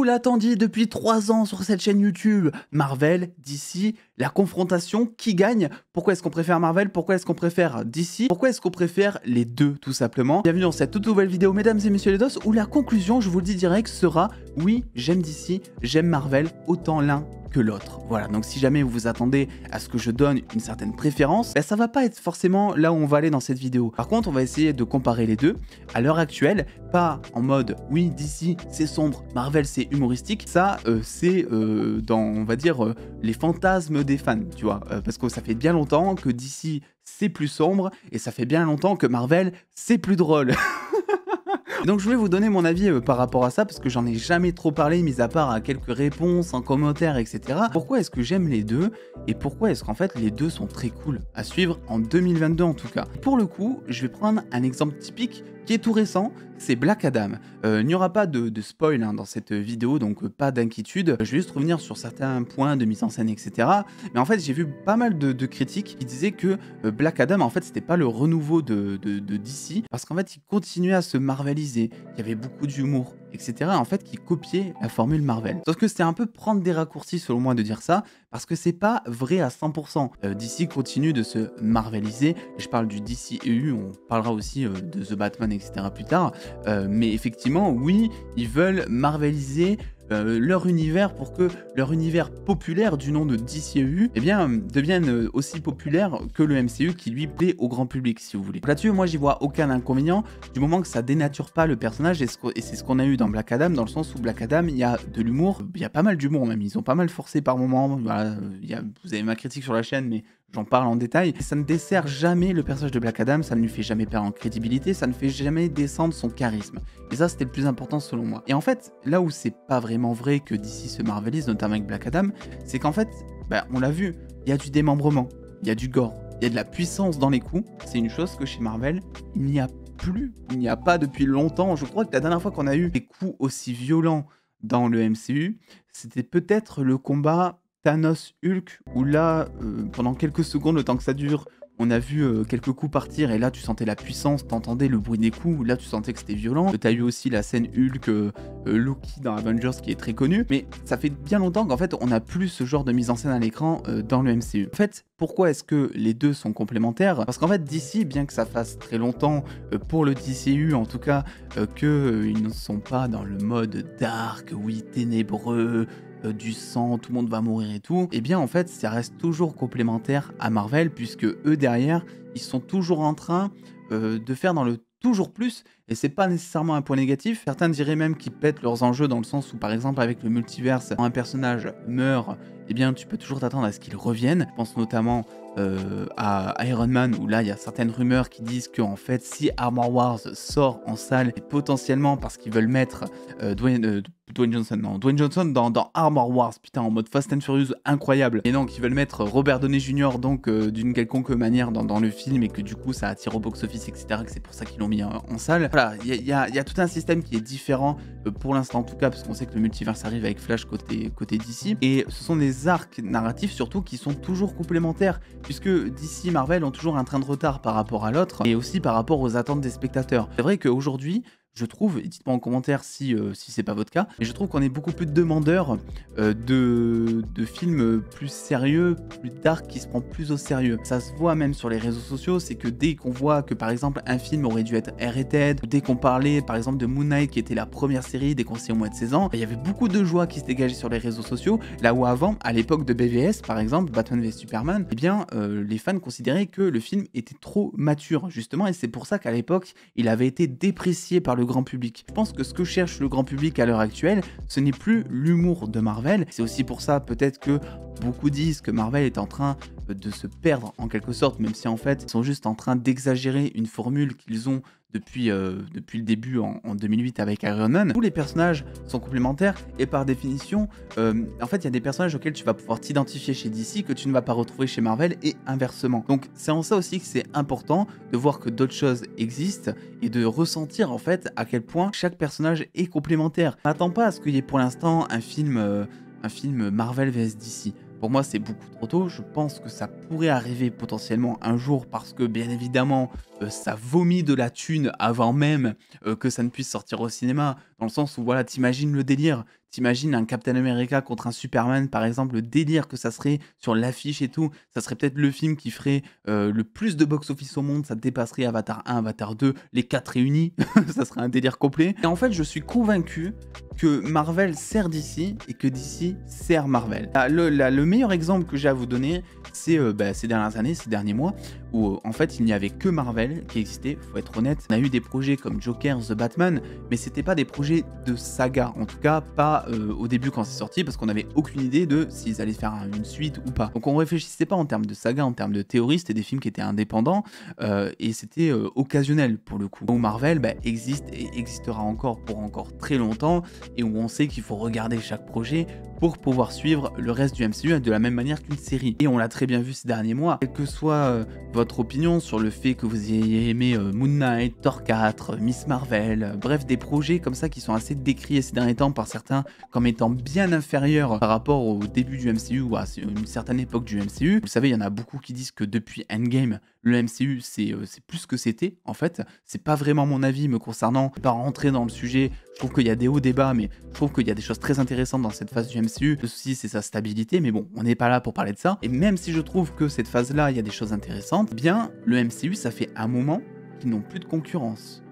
Vous l'attendiez depuis 3 ans sur cette chaîne YouTube. Marvel, DC, la confrontation, qui gagne? Pourquoi est-ce qu'on préfère Marvel? Pourquoi est-ce qu'on préfère DC? Pourquoi est-ce qu'on préfère les deux, tout simplement? Bienvenue dans cette toute nouvelle vidéo, mesdames et messieurs les dos, où la conclusion, je vous le dis direct, sera oui, j'aime DC, j'aime Marvel, autant l'un que l'autre. Voilà, donc si jamais vous vous attendez à ce que je donne une certaine préférence, ça va pas être forcément là où on va aller dans cette vidéo. Par contre, on va essayer de comparer les deux à l'heure actuelle, pas en mode oui, DC c'est sombre, Marvel c'est humoristique. Ça, c'est dans, on va dire, les fantasmes des fans, tu vois, parce que ça fait bien longtemps que DC c'est plus sombre et ça fait bien longtemps que Marvel c'est plus drôle. Donc je voulais vous donner mon avis par rapport à ça, parce que j'en ai jamais trop parlé, mis à part à quelques réponses, en commentaire, etc. Pourquoi est-ce que j'aime les deux, et pourquoi est-ce qu'en fait les deux sont très cool à suivre en 2022 en tout cas. Pour le coup, je vais prendre un exemple typique qui est tout récent, c'est Black Adam. Il n'y aura pas de spoil dans cette vidéo, donc pas d'inquiétude. Je vais juste revenir sur certains points de mise en scène, etc. Mais en fait, j'ai vu pas mal de critiques qui disaient que Black Adam, en fait, c'était pas le renouveau de DC, parce qu'en fait, il continuait à se marveliser. Il y avait beaucoup d'humour, etc. En fait, qui copiait la formule Marvel. Sauf que c'était un peu prendre des raccourcis, selon moi, de dire ça, parce que c'est pas vrai à 100%. DC continue de se marveliser. Je parle du DCEU, on parlera aussi de The Batman, etc. plus tard. Mais effectivement, oui, ils veulent marveliser leur univers pour que leur univers populaire du nom de DCEU devienne aussi populaire que le MCU qui lui plaît au grand public, si vous voulez. Là-dessus, moi j'y vois aucun inconvénient du moment que ça dénature pas le personnage, et c'est ce qu'on a eu dans Black Adam, dans le sens où Black Adam, il y a de l'humour, il y a pas mal d'humour même, ils ont pas mal forcé par moments. Voilà, vous avez ma critique sur la chaîne, mais j'en parle en détail. Ça ne dessert jamais le personnage de Black Adam, ça ne lui fait jamais perdre en crédibilité, ça ne fait jamais descendre son charisme. Et ça, c'était le plus important selon moi. Et en fait, là où c'est pas vraiment vrai que DC se marvelise, notamment avec Black Adam, c'est qu'en fait, on l'a vu, il y a du démembrement, il y a du gore, il y a de la puissance dans les coups. C'est une chose que chez Marvel, il n'y a plus, il n'y a pas depuis longtemps. Je crois que la dernière fois qu'on a eu des coups aussi violents dans le MCU, c'était peut-être le combat Thanos-Hulk, où là, pendant quelques secondes, le temps que ça dure, on a vu quelques coups partir, et là tu sentais la puissance, t'entendais le bruit des coups, là tu sentais que c'était violent. T'as eu aussi la scène Hulk, Loki dans Avengers qui est très connue, mais ça fait bien longtemps qu'en fait on n'a plus ce genre de mise en scène à l'écran dans le MCU. En fait, pourquoi est-ce que les deux sont complémentaires? Parce qu'en fait DC, bien que ça fasse très longtemps pour le DCU en tout cas, qu'ils ne sont pas dans le mode dark, oui, ténébreux, du sang, tout le monde va mourir et tout, et bien en fait ça reste toujours complémentaire à Marvel, puisque eux derrière, ils sont toujours en train de faire dans le toujours plus, et c'est pas nécessairement un point négatif. Certains diraient même qu'ils pètent leurs enjeux, dans le sens où par exemple avec le multiverse, quand un personnage meurt, eh bien tu peux toujours t'attendre à ce qu'il revienne. Je pense notamment à Iron Man, où là il y a certaines rumeurs qui disent que en fait si Armor Wars sort en salle, et potentiellement parce qu'ils veulent mettre Dwayne Johnson dans Armor Wars, putain, en mode Fast and Furious incroyable, et donc ils veulent mettre Robert Downey Jr. donc d'une quelconque manière dans le film, et que du coup ça attire au box-office, etc., que c'est pour ça qu'ils l'ont mis en salle. Voilà, il y a tout un système qui est différent pour l'instant en tout cas, parce qu'on sait que le multiverse arrive avec Flash côté DC, et ce sont des arcs narratifs surtout qui sont toujours complémentaires, puisque DC et Marvel ont toujours un train de retard par rapport à l'autre, et aussi par rapport aux attentes des spectateurs. C'est vrai qu'aujourd'hui, je trouve, et dites-moi en commentaire si c'est pas votre cas, mais je trouve qu'on est beaucoup plus demandeur de films plus sérieux, plus dark, qui se prend plus au sérieux. Ça se voit même sur les réseaux sociaux, c'est que dès qu'on voit que par exemple un film aurait dû être R-rated, dès qu'on parlait par exemple de Moon Knight qui était la première série dès qu'on sait au moins de 16 ans, il y avait beaucoup de joie qui se dégageait sur les réseaux sociaux, là où avant, à l'époque de BVS par exemple, Batman v Superman, eh bien les fans considéraient que le film était trop mature justement, et c'est pour ça qu'à l'époque il avait été déprécié par le grand public. Je pense que ce que cherche le grand public à l'heure actuelle, ce n'est plus l'humour de Marvel. C'est aussi pour ça peut-être que beaucoup disent que Marvel est en train de se perdre en quelque sorte, même si en fait ils sont juste en train d'exagérer une formule qu'ils ont depuis le début en 2008 avec Iron Man. Tous les personnages sont complémentaires, et par définition, en fait il y a des personnages auxquels tu vas pouvoir t'identifier chez DC que tu ne vas pas retrouver chez Marvel, et inversement. Donc c'est en ça aussi que c'est important de voir que d'autres choses existent, et de ressentir en fait à quel point chaque personnage est complémentaire. N'attends pas à ce qu'il y ait pour l'instant un film Marvel vs DC. Pour moi, c'est beaucoup trop tôt. Je pense que ça pourrait arriver potentiellement un jour, parce que bien évidemment, ça vomit de la thune avant même que ça ne puisse sortir au cinéma. Dans le sens où, voilà, t'imagines le délire. t'imagines un Captain America contre un Superman, par exemple, le délire que ça serait sur l'affiche et tout, ça serait peut-être le film qui ferait le plus de box-office au monde, ça dépasserait Avatar 1, Avatar 2, les 4 réunis, ça serait un délire complet. Et en fait, je suis convaincu que Marvel sert DC et que DC sert Marvel. Le meilleur exemple que j'ai à vous donner, c'est ces dernières années, ces derniers mois, où en fait il n'y avait que Marvel qui existait, faut être honnête. On a eu des projets comme Joker, The Batman, mais c'était pas des projets de saga, en tout cas pas au début quand c'est sorti, parce qu'on n'avait aucune idée de s'ils allaient faire une suite ou pas. Donc on réfléchissait pas en termes de saga, en termes de théorie, c'était des films qui étaient indépendants et c'était occasionnel pour le coup. Donc Marvel existe et existera encore pour encore très longtemps, et où on sait qu'il faut regarder chaque projet pour pouvoir suivre le reste du MCU de la même manière qu'une série. Et on l'a très bien vu ces derniers mois. Quelle que soit votre opinion sur le fait que vous ayez aimé Moon Knight, Thor 4, Miss Marvel, bref, des projets comme ça qui sont assez décriés ces derniers temps par certains comme étant bien inférieurs par rapport au début du MCU ou à une certaine époque du MCU. Vous savez, il y en a beaucoup qui disent que depuis Endgame, le MCU c'est plus ce que c'était en fait. C'est pas vraiment mon avis me concernant. Je vais pas rentrer dans le sujet. Je trouve qu'il y a des hauts débats, mais je trouve qu'il y a des choses très intéressantes dans cette phase du MCU. Le souci, c'est sa stabilité, mais bon, on n'est pas là pour parler de ça. Et même si je trouve que cette phase-là, il y a des choses intéressantes, eh bien, le MCU, ça fait un moment qu'ils n'ont plus de concurrence.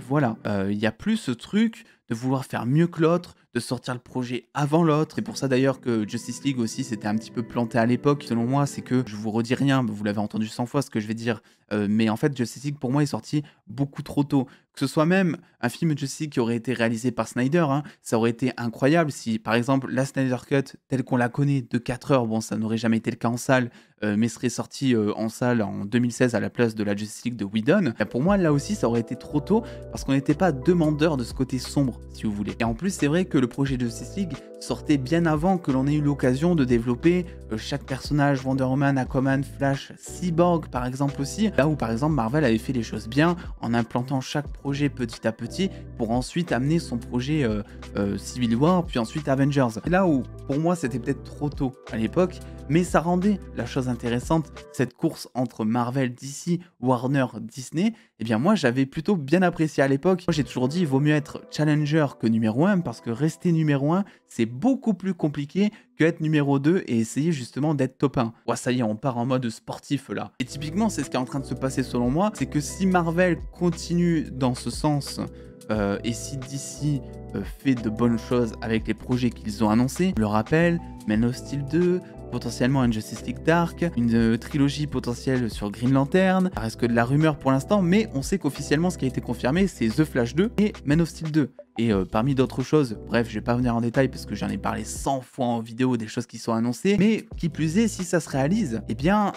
Voilà, il n'y a plus ce truc de vouloir faire mieux que l'autre, de sortir le projet avant l'autre. C'est pour ça d'ailleurs que Justice League aussi s'était un petit peu planté à l'époque. Selon moi, c'est que, je vous redis rien, vous l'avez entendu 100 fois ce que je vais dire, mais en fait Justice League pour moi est sorti beaucoup trop tôt. Que ce soit même un film de Justice League qui aurait été réalisé par Snyder, hein, ça aurait été incroyable si par exemple la Snyder Cut telle qu'on la connaît de 4 heures, bon ça n'aurait jamais été le cas en salle, mais serait sorti en salle en 2016 à la place de la Justice League de Whedon. Et pour moi là aussi ça aurait été trop tôt parce qu'on n'était pas demandeur de ce côté sombre si vous voulez. Et en plus c'est vrai que le projet de Justice League sortait bien avant que l'on ait eu l'occasion de développer chaque personnage, Wonder Woman, Aquaman, Flash, Cyborg par exemple aussi. Là où par exemple Marvel avait fait les choses bien en implantant chaque projet petit à petit pour ensuite amener son projet Civil War puis ensuite Avengers. Et là où pour moi c'était peut-être trop tôt à l'époque, mais ça rendait la chose intéressante, cette course entre Marvel, DC, Warner, Disney, eh bien moi j'avais plutôt bien apprécié à l'époque. Moi j'ai toujours dit il vaut mieux être challenger que numéro 1 parce que rester numéro 1 c'est beaucoup plus compliqué que être numéro 2 et essayer justement d'être top 1. Ouais, ça y est, on part en mode sportif là. Et typiquement c'est ce qui est en train de se passer selon moi, c'est que si Marvel continue dans ce sens et si DC fait de bonnes choses avec les projets qu'ils ont annoncés, je le rappelle, Man of Steel 2, potentiellement un Justice League Dark, une trilogie potentielle sur Green Lantern, ça reste que de la rumeur pour l'instant, mais on sait qu'officiellement ce qui a été confirmé c'est The Flash 2 et Man of Steel 2. Et parmi d'autres choses, bref, je vais pas venir en détail parce que j'en ai parlé 100 fois en vidéo des choses qui sont annoncées, mais qui plus est, si ça se réalise, eh bien,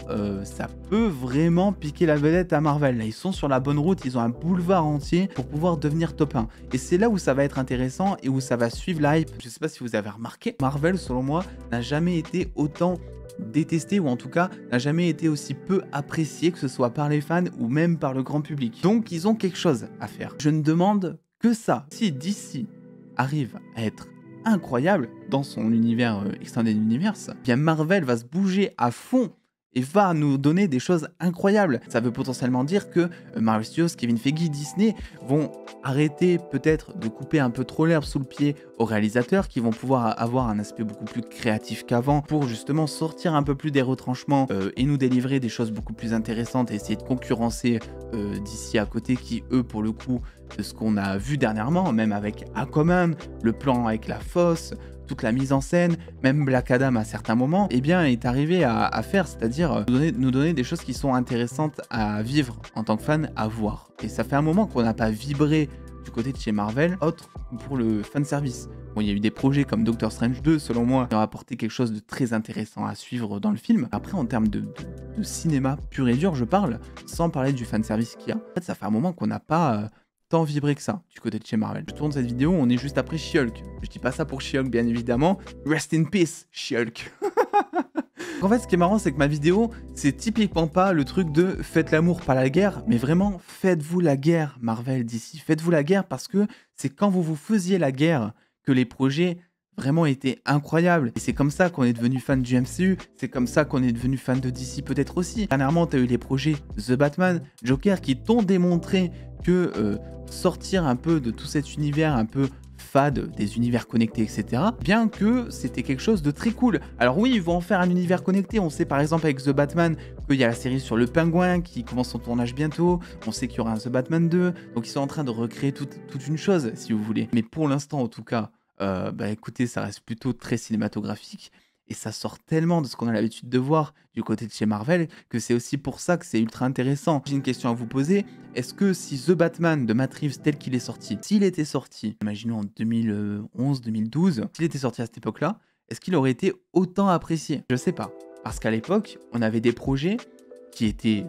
ça peut vraiment piquer la vedette à Marvel. Là, ils sont sur la bonne route, ils ont un boulevard entier pour pouvoir devenir top 1. Et c'est là où ça va être intéressant et où ça va suivre la hype. Je sais pas si vous avez remarqué, Marvel, selon moi, n'a jamais été autant détesté ou en tout cas n'a jamais été aussi peu apprécié que ce soit par les fans ou même par le grand public. Donc, ils ont quelque chose à faire. Je ne demande que ça. Si DC arrive à être incroyable dans son univers Extended Universe, bien Marvel va se bouger à fond et va nous donner des choses incroyables. Ça veut potentiellement dire que Marvel Studios, Kevin Feige, Disney vont arrêter peut-être de couper un peu trop l'herbe sous le pied aux réalisateurs qui vont pouvoir avoir un aspect beaucoup plus créatif qu'avant pour justement sortir un peu plus des retranchements et nous délivrer des choses beaucoup plus intéressantes et essayer de concurrencer DC à côté qui, eux, pour le coup, de ce qu'on a vu dernièrement, même avec Aquaman, le plan avec la fosse, toute la mise en scène, même Black Adam à certains moments, eh bien est arrivé à faire, c'est-à-dire nous donner des choses qui sont intéressantes à vivre en tant que fan, à voir. Et ça fait un moment qu'on n'a pas vibré du côté de chez Marvel, autre pour le fanservice. Bon, il y a eu des projets comme Doctor Strange 2, selon moi, qui ont apporté quelque chose de très intéressant à suivre dans le film. Après, en termes de cinéma pur et dur, je parle, sans parler du fanservice qu'il y a. En fait, ça fait un moment qu'on n'a pas tant vibré que ça du côté de chez Marvel. Je tourne cette vidéo, on est juste après She-Hulk. Je dis pas ça pour She-Hulk, bien évidemment. Rest in peace, She-Hulk. En fait, ce qui est marrant, c'est que ma vidéo, c'est typiquement pas le truc de faites l'amour, pas la guerre, mais vraiment faites-vous la guerre, Marvel, DC. Faites-vous la guerre parce que c'est quand vous vous faisiez la guerre que les projets vraiment étaient incroyables. Et c'est comme ça qu'on est devenu fan du MCU, c'est comme ça qu'on est devenu fan de DC peut-être aussi. Dernièrement, tu as eu les projets The Batman, Joker qui t'ont démontré que sortir un peu de tout cet univers un peu fade des univers connectés, etc. Bien que c'était quelque chose de très cool. Alors oui, ils vont en faire un univers connecté. On sait par exemple avec The Batman qu'il y a la série sur le pingouin qui commence son tournage bientôt. On sait qu'il y aura un The Batman 2. Donc ils sont en train de recréer toute une chose, si vous voulez. Mais pour l'instant, en tout cas, écoutez, ça reste plutôt très cinématographique. Et ça sort tellement de ce qu'on a l'habitude de voir du côté de chez Marvel que c'est aussi pour ça que c'est ultra intéressant. J'ai une question à vous poser. Est-ce que si The Batman de Matt Reeves tel qu'il est sorti, s'il était sorti, imaginons en 2011-2012, s'il était sorti à cette époque-là, est-ce qu'il aurait été autant apprécié? Je sais pas. Parce qu'à l'époque, on avait des projets qui étaient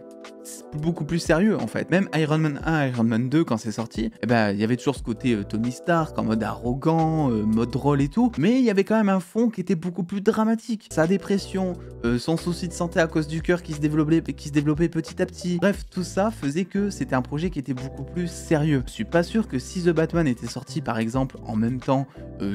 beaucoup plus sérieux en fait. Même Iron Man 1, Iron Man 2 quand c'est sorti, il y avait toujours ce côté Tony Stark en mode arrogant, mode drôle et tout, mais il y avait quand même un fond qui était beaucoup plus dramatique. Sa dépression, son souci de santé à cause du cœur qui se développait petit à petit. Bref, tout ça faisait que c'était un projet qui était beaucoup plus sérieux. Je suis pas sûr que si The Batman était sorti par exemple en même temps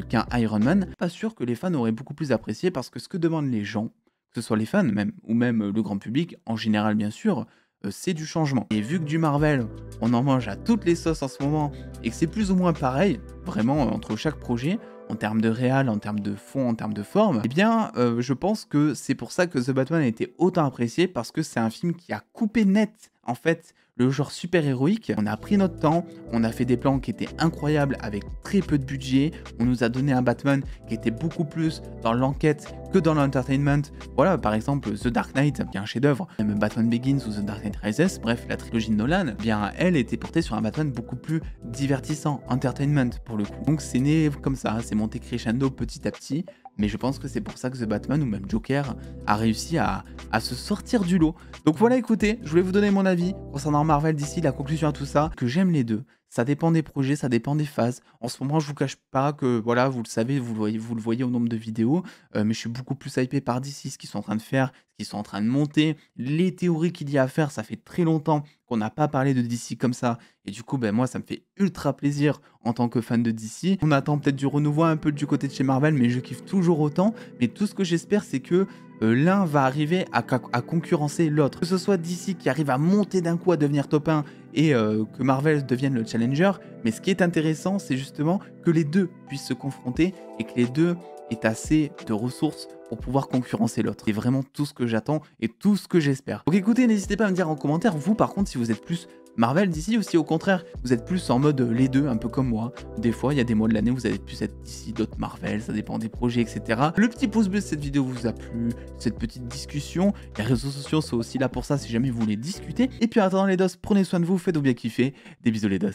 qu'un Iron Man, pas sûr que les fans auraient beaucoup plus apprécié parce que ce que demandent les gens, que ce soit les fans même, ou même le grand public, en général bien sûr, c'est du changement. Et vu que du Marvel, on en mange à toutes les sauces en ce moment, et que c'est plus ou moins pareil, vraiment, entre chaque projet, en termes de réal, en termes de fond, en termes de forme, eh bien, je pense que c'est pour ça que The Batman a été autant apprécié, parce que c'est un film qui a coupé net, en fait, le genre super-héroïque. On a pris notre temps, on a fait des plans qui étaient incroyables avec très peu de budget, on nous a donné un Batman qui était beaucoup plus dans l'enquête que dans l'entertainment. Voilà, par exemple, The Dark Knight, qui est un chef-d'œuvre, même Batman Begins ou The Dark Knight Rises, bref, la trilogie de Nolan, eh bien, elle était portée sur un Batman beaucoup plus divertissant, entertainment pour le coup. Donc c'est né comme ça, c'est monté crescendo petit à petit. Mais je pense que c'est pour ça que The Batman ou même Joker a réussi à se sortir du lot. Donc voilà, écoutez, je voulais vous donner mon avis concernant Marvel d'ici, la conclusion à tout ça, que j'aime les deux. Ça dépend des projets, ça dépend des phases. En ce moment, je vous cache pas que, voilà, vous le savez, vous le voyez au nombre de vidéos, mais je suis beaucoup plus hypé par DC, ce qu'ils sont en train de faire, ce qu'ils sont en train de monter, les théories qu'il y a à faire. Ça fait très longtemps qu'on n'a pas parlé de DC comme ça, et du coup, moi, ça me fait ultra plaisir en tant que fan de DC. On attend peut-être du renouveau un peu du côté de chez Marvel, mais je kiffe toujours autant. Mais tout ce que j'espère, c'est que l'un va arriver à concurrencer l'autre. Que ce soit DC qui arrive à monter d'un coup à devenir top 1 et que Marvel devienne le challenger. Mais ce qui est intéressant, c'est justement que les deux puissent se confronter et que les deux aient assez de ressources pour pouvoir concurrencer l'autre. C'est vraiment tout ce que j'attends et tout ce que j'espère. Donc écoutez, n'hésitez pas à me dire en commentaire, vous par contre, si vous êtes plus Marvel d'ici ou si au contraire vous êtes plus en mode les deux, un peu comme moi. Des fois, il y a des mois de l'année où vous allez plus être d'ici, d'autres Marvel, ça dépend des projets, etc. Le petit pouce bleu si cette vidéo vous a plu, cette petite discussion. Les réseaux sociaux sont aussi là pour ça si jamais vous voulez discuter. Et puis en attendant les dos, prenez soin de vous, faites-vous bien kiffer. Des bisous les dos.